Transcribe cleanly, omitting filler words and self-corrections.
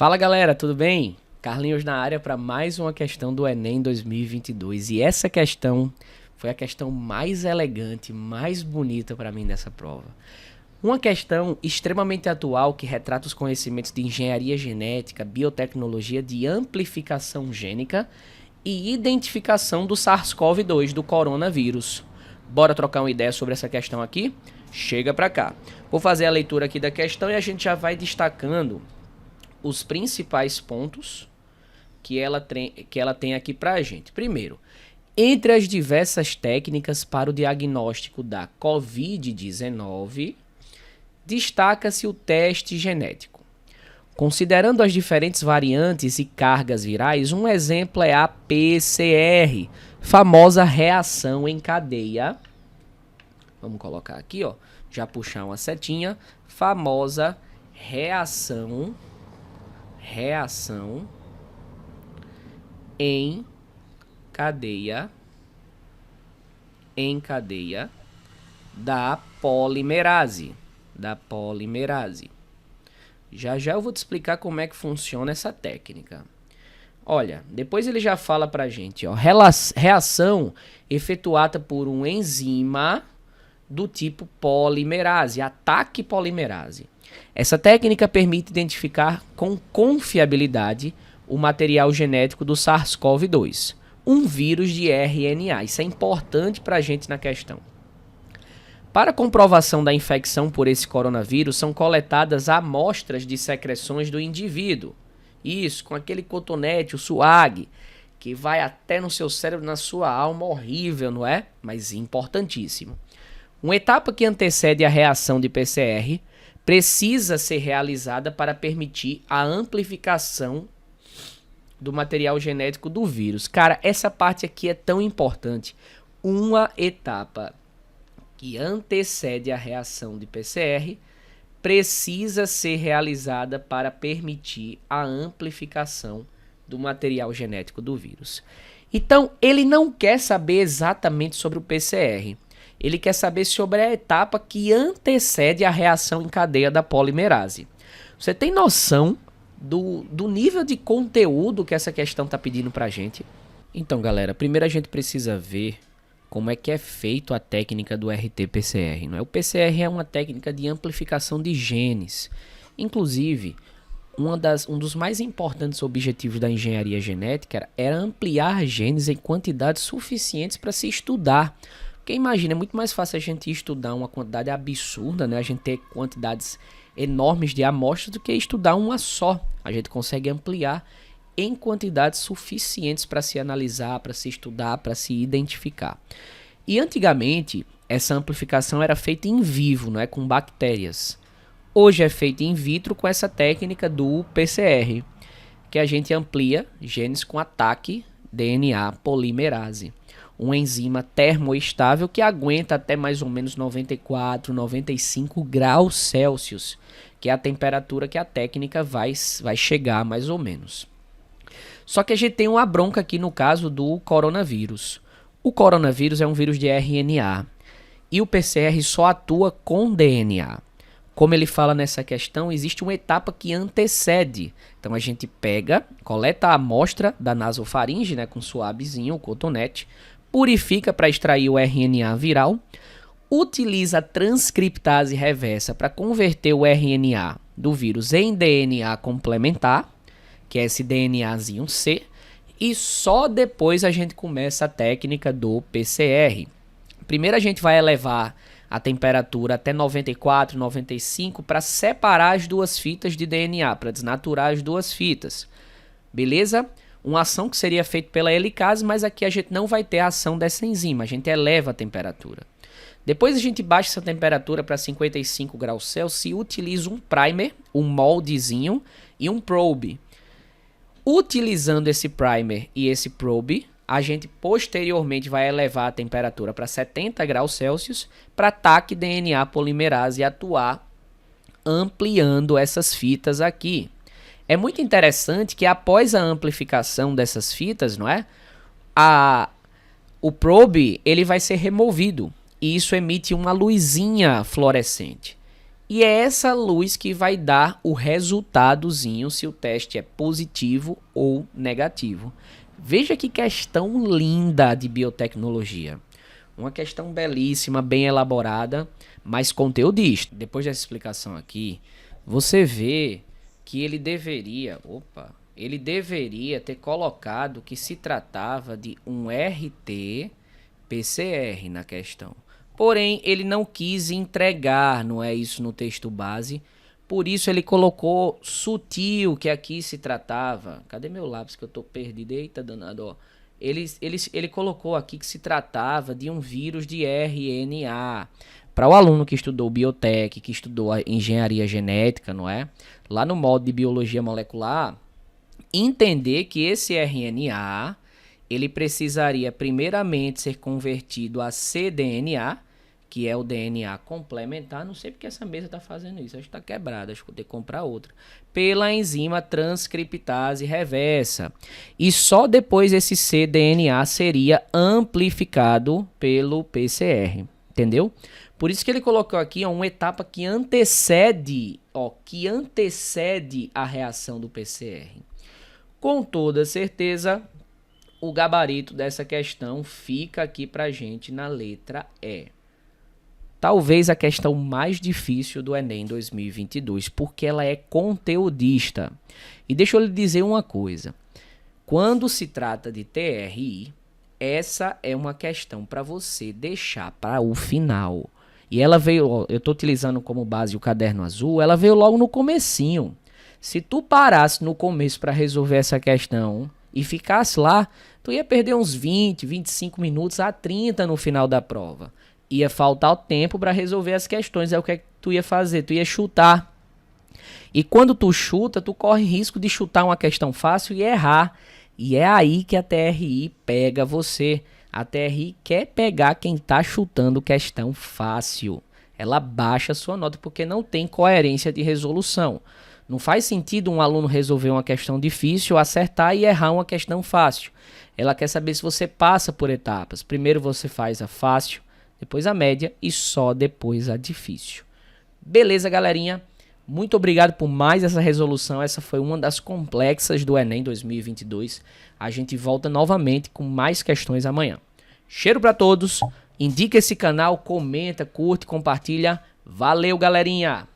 Fala galera, tudo bem? Carlinhos na área para mais uma questão do Enem 2022 e essa questão foi a questão mais elegante, mais bonita para mim dessa prova. Uma questão extremamente atual que retrata os conhecimentos de engenharia genética, biotecnologia de amplificação gênica e identificação do SARS-CoV-2, do coronavírus. Bora trocar uma ideia sobre essa questão aqui? Chega para cá. Vou fazer a leitura aqui da questão e a gente já vai destacando os principais pontos que ela tem aqui para a gente. Primeiro, entre as diversas técnicas para o diagnóstico da Covid-19, destaca-se o teste genético. Considerando as diferentes variantes e cargas virais, um exemplo é a PCR, famosa reação em cadeia. Vamos colocar aqui, ó, já puxar uma setinha, famosa reação em cadeia da polimerase, Já eu vou te explicar como é que funciona essa técnica. Olha, depois ele já fala pra gente, ó, reação efetuada por um enzima do tipo polimerase, ataque polimerase. Essa técnica permite identificar com confiabilidade o material genético do SARS-CoV-2, um vírus de RNA. Isso é importante para a gente na questão. Para comprovação da infecção por esse coronavírus, são coletadas amostras de secreções do indivíduo. Isso, com aquele cotonete, o suag, que vai até no seu cérebro, na sua alma, horrível, não é? Mas importantíssimo. Uma etapa que antecede a reação de PCR precisa ser realizada para permitir a amplificação do material genético do vírus. Cara, essa parte aqui é tão importante. Uma etapa que antecede a reação de PCR precisa ser realizada para permitir a amplificação do material genético do vírus. Então, ele não quer saber exatamente sobre o PCR. Ele quer saber sobre a etapa que antecede a reação em cadeia da polimerase. Você tem noção do nível de conteúdo que essa questão está pedindo para a gente? Então, galera, primeiro a gente precisa ver como é que é feito a técnica do RT-PCR. Não é? O PCR é uma técnica de amplificação de genes. Inclusive, um dos mais importantes objetivos da engenharia genética era ampliar genes em quantidades suficientes para se estudar. Porque imagina, é muito mais fácil a gente estudar uma quantidade absurda, né? A gente ter quantidades enormes de amostras do que estudar uma só. A gente consegue ampliar em quantidades suficientes para se analisar, para se estudar, para se identificar. E antigamente, essa amplificação era feita em vivo, não é? Com bactérias. Hoje é feita in vitro com essa técnica do PCR, que a gente amplia genes com ataque DNA polimerase. Uma enzima termoestável que aguenta até mais ou menos 94, 95 graus Celsius, que é a temperatura que a técnica vai chegar mais ou menos. Só que a gente tem uma bronca aqui no caso do coronavírus. O coronavírus é um vírus de RNA e o PCR só atua com DNA. Como ele fala nessa questão, existe uma etapa que antecede. Então a gente coleta a amostra da nasofaringe, né, com suavezinho, o cotonete, purifica para extrair o RNA viral, utiliza a transcriptase reversa para converter o RNA do vírus em DNA complementar, que é esse DNAzinho C, e só depois a gente começa a técnica do PCR. Primeiro a gente vai elevar a temperatura até 94, 95 para separar as duas fitas de DNA, para desnaturar as duas fitas. Beleza? Uma ação que seria feita pela helicase, mas aqui a gente não vai ter a ação dessa enzima, a gente eleva a temperatura. Depois a gente baixa essa temperatura para 55 graus Celsius e utiliza um primer, um moldezinho e um probe. Utilizando esse primer e esse probe, a gente posteriormente vai elevar a temperatura para 70 graus Celsius para ataque DNA polimerase atuar, ampliando essas fitas aqui. É muito interessante que após a amplificação dessas fitas, não é? O probe ele vai ser removido e isso emite uma luzinha fluorescente. E é essa luz que vai dar o resultadozinho se o teste é positivo ou negativo. Veja que questão linda de biotecnologia. Uma questão belíssima, bem elaborada, mas conteudista. Depois dessa explicação aqui, você vê que ele deveria ter colocado que se tratava de um RT-PCR na questão. Porém, ele não quis entregar, não é isso no texto base. Por isso ele colocou sutil que aqui se tratava. Cadê meu lápis que eu tô perdido? Eita danado, ó. Ele colocou aqui que se tratava de um vírus de RNA. Para o aluno que estudou biotec, que estudou a engenharia genética, não é? Lá no módulo de biologia molecular, entender que esse RNA, ele precisaria primeiramente ser convertido a cDNA, que é o DNA complementar. Não sei porque essa mesa está fazendo isso, acho que está quebrada, acho que vou ter que comprar outra. Pela enzima transcriptase reversa. E só depois esse cDNA seria amplificado pelo PCR, entendeu? Por isso que ele colocou aqui uma etapa que antecede a reação do PCR. Com toda certeza, o gabarito dessa questão fica aqui pra gente na letra E. Talvez a questão mais difícil do Enem 2022, porque ela é conteudista. E deixa eu lhe dizer uma coisa. Quando se trata de TRI, essa é uma questão para você deixar para o final. E ela veio, eu estou utilizando como base o caderno azul, ela veio logo no comecinho. Se tu parasse no começo para resolver essa questão e ficasse lá, tu ia perder uns 20, 25 minutos a 30 no final da prova. Ia faltar o tempo para resolver as questões. É o que tu ia fazer, tu ia chutar. E quando tu chuta, tu corre risco de chutar uma questão fácil e errar. E é aí que a TRI pega você. A TRI quer pegar quem tá chutando questão fácil. Ela baixa a sua nota porque não tem coerência de resolução. Não faz sentido um aluno resolver uma questão difícil, acertar e errar uma questão fácil. Ela quer saber se você passa por etapas. Primeiro você faz a fácil, depois a média e só depois a difícil. Beleza, galerinha? Muito obrigado por mais essa resolução. Essa foi uma das complexas do Enem 2022. A gente volta novamente com mais questões amanhã. Cheiro para todos. Indica esse canal, comenta, curte, compartilha. Valeu, galerinha!